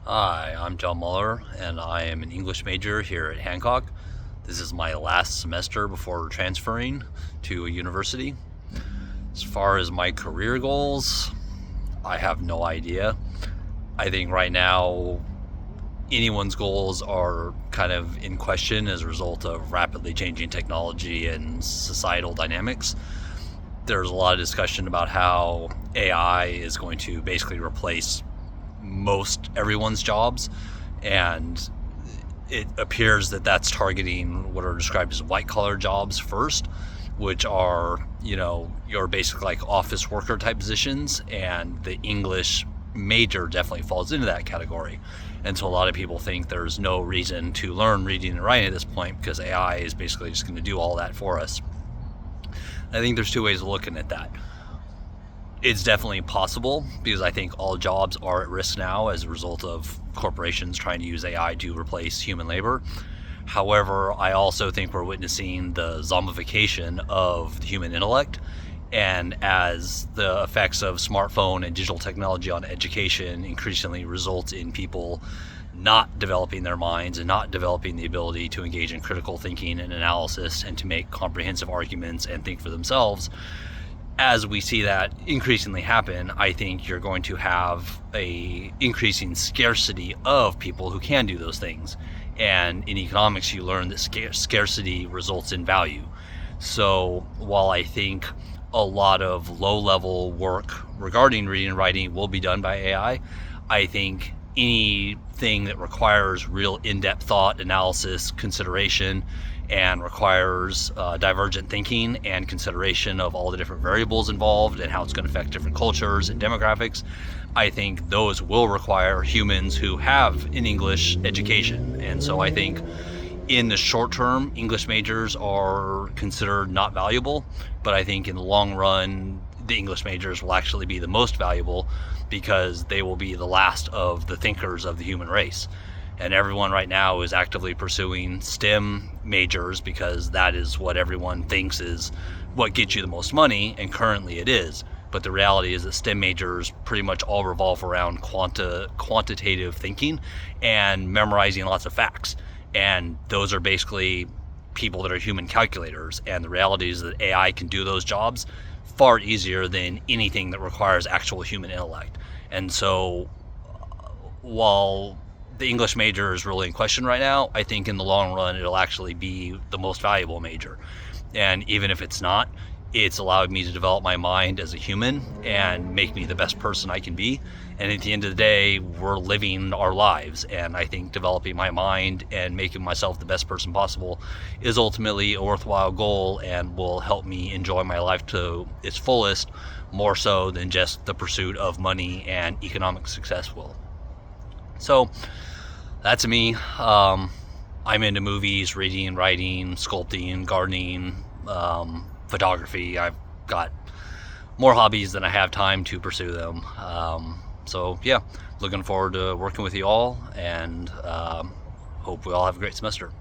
Hi, I'm John Muller, and I am an English major here at Hancock. This is my last semester before transferring to a university. As far as my career goals, I have no idea. I think right now anyone's goals are kind of in question as a result of rapidly changing technology and societal dynamics. There's a lot of discussion about how AI is going to basically replace most everyone's jobs, and it appears that that's targeting what are described as white collar jobs first, which are, your basic like office worker type positions, and the English major definitely falls into that category. And so a lot of people think there's no reason to learn reading and writing at this point because AI is basically just going to do all that for us. I think there's two ways of looking at that. It's definitely possible because I think all jobs are at risk now as a result of corporations trying to use AI to replace human labor. However, I also think we're witnessing the zombification of the human intellect. And as the effects of smartphone and digital technology on education increasingly result in people not developing their minds and not developing the ability to engage in critical thinking and analysis and to make comprehensive arguments and think for themselves, as we see that increasingly happen, I think you're going to have a increasing scarcity of people who can do those things. And in economics, you learn that scarcity results in value. So while I think a lot of low-level work regarding reading and writing will be done by AI, I think anything that requires real in-depth thought, analysis, consideration, and requires divergent thinking and consideration of all the different variables involved and how it's going to affect different cultures and demographics, I think those will require humans who have an English education. And so I think in the short term, English majors are considered not valuable, but I think in the long run, the English majors will actually be the most valuable because they will be the last of the thinkers of the human race. And everyone right now is actively pursuing STEM majors because that is what everyone thinks is what gets you the most money, and currently it is. But the reality is that STEM majors pretty much all revolve around quantitative thinking and memorizing lots of facts. And those are basically people that are human calculators. And the reality is that AI can do those jobs far easier than anything that requires actual human intellect. And so while the English major is really in question right now, I think in the long run it'll actually be the most valuable major. And even if it's not, it's allowed me to develop my mind as a human and make me the best person I can be. And at the end of the day, we're living our lives. And I think developing my mind and making myself the best person possible is ultimately a worthwhile goal and will help me enjoy my life to its fullest, more so than just the pursuit of money and economic success will. So that's me. I'm into movies, reading, writing, sculpting, gardening, photography. I've got more hobbies than I have time to pursue them. So yeah, looking forward to working with you all, and hope we all have a great semester.